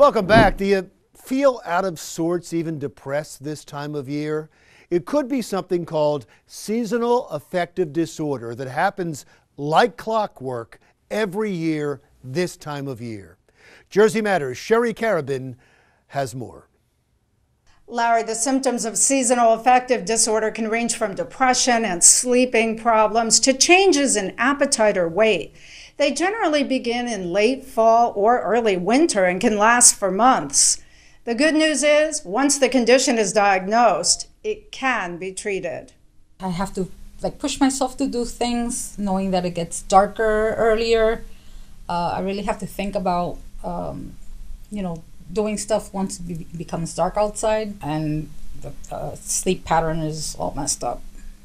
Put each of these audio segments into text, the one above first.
Welcome back. Do you feel out of sorts, even depressed this time of year? It could be something called Seasonal Affective Disorder that happens like clockwork every year this time of year. Jersey Matters' Sherry Karabin has more. Larry, the symptoms of seasonal affective disorder can range from depression and sleeping problems to changes in appetite or weight. They generally begin in late fall or early winter and can last for months. The good news is, once the condition is diagnosed, it can be treated. I have to push myself to do things, knowing that it gets darker earlier. I really have to think about, doing stuff once it becomes dark outside, and the sleep pattern is all messed up.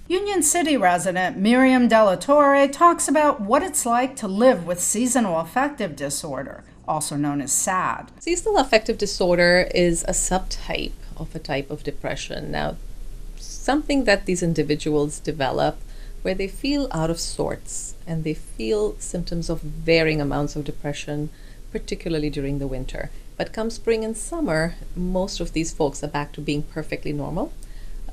Union City resident Miriam Delatorre talks about what it's like to live with seasonal affective disorder, also known as SAD. Seasonal affective disorder is a subtype of a type of depression. Now, something that these individuals develop where they feel out of sorts and they feel symptoms of varying amounts of depression, particularly during the winter. But come spring and summer, most of these folks are back to being perfectly normal.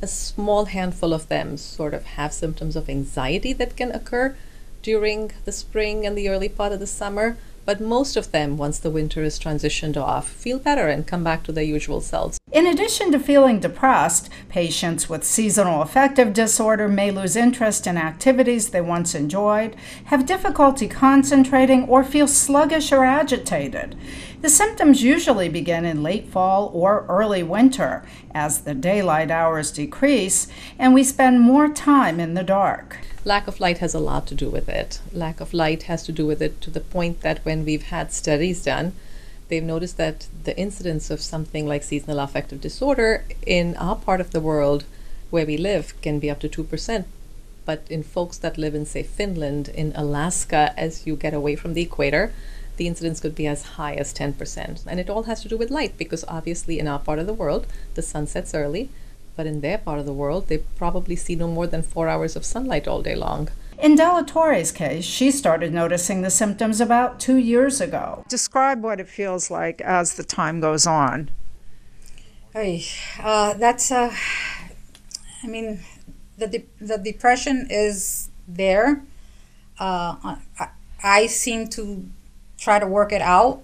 A small handful of them sort of have symptoms of anxiety that can occur during the spring and the early part of the summer, but most of them, once the winter is transitioned off, feel better and come back to their usual selves. In addition to feeling depressed, patients with seasonal affective disorder may lose interest in activities they once enjoyed, have difficulty concentrating, or feel sluggish or agitated. The symptoms usually begin in late fall or early winter as the daylight hours decrease and we spend more time in the dark. Lack of light has a lot to do with it. Lack of light has to do with it to the point that when we've had studies done, they've noticed that the incidence of something like seasonal affective disorder in our part of the world where we live can be up to 2%. But in folks that live in, say, Finland, in Alaska, as you get away from the equator, the incidence could be as high as 10%. And it all has to do with light, because obviously in our part of the world, the sun sets early, but in their part of the world, they probably see no more than 4 hours of sunlight all day long. In Delatorre's case, she started noticing the symptoms about 2 years ago. Describe what it feels like as the time goes on. The depression is there. I seem to try to work it out,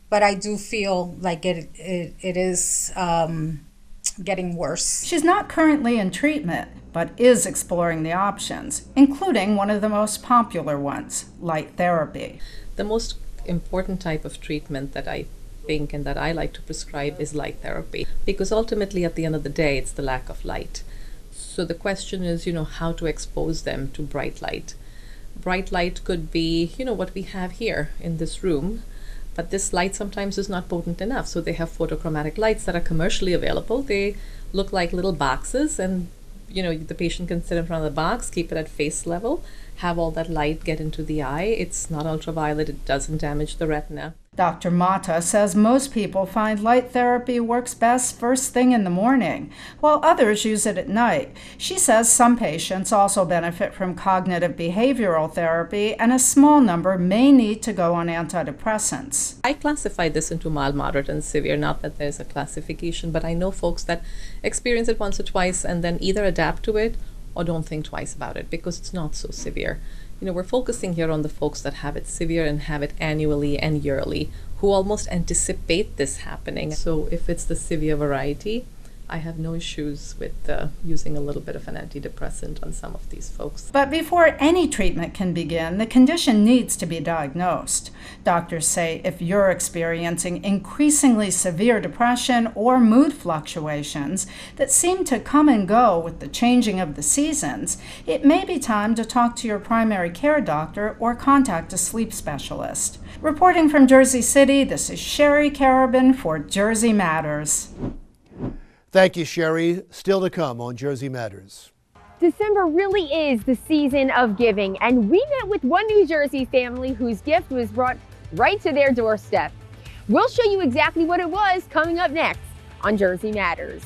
but I do feel like it is getting worse. She's not currently in treatment, but is exploring the options, including one of the most popular ones, light therapy. The most important type of treatment that I think and that I like to prescribe is light therapy, because ultimately at the end of the day, it's the lack of light. So the question is, how to expose them to bright light. Bright light could be, what we have here in this room, but this light sometimes is not potent enough. So they have photochromatic lights that are commercially available. They look like little boxes, and the patient can sit in front of the box, keep it at face level, have all that light get into the eye. It's not ultraviolet, it doesn't damage the retina. Dr. Mata says most people find light therapy works best first thing in the morning, while others use it at night. She says some patients also benefit from cognitive behavioral therapy, and a small number may need to go on antidepressants. I classify this into mild, moderate, and severe. Not that there's a classification, but I know folks that experience it once or twice and then either adapt to it or don't think twice about it because it's not so severe. We're focusing here on the folks that have it severe and have it annually and yearly, who almost anticipate this happening. So if it's the severe variety, I have no issues with using a little bit of an antidepressant on some of these folks. But before any treatment can begin, the condition needs to be diagnosed. Doctors say if you're experiencing increasingly severe depression or mood fluctuations that seem to come and go with the changing of the seasons, it may be time to talk to your primary care doctor or contact a sleep specialist. Reporting from Jersey City, this is Sherry Karabin for Jersey Matters. Thank you, Sherry. Still to come on Jersey Matters. December really is the season of giving, and we met with one New Jersey family whose gift was brought right to their doorstep. We'll show you exactly what it was coming up next on Jersey Matters.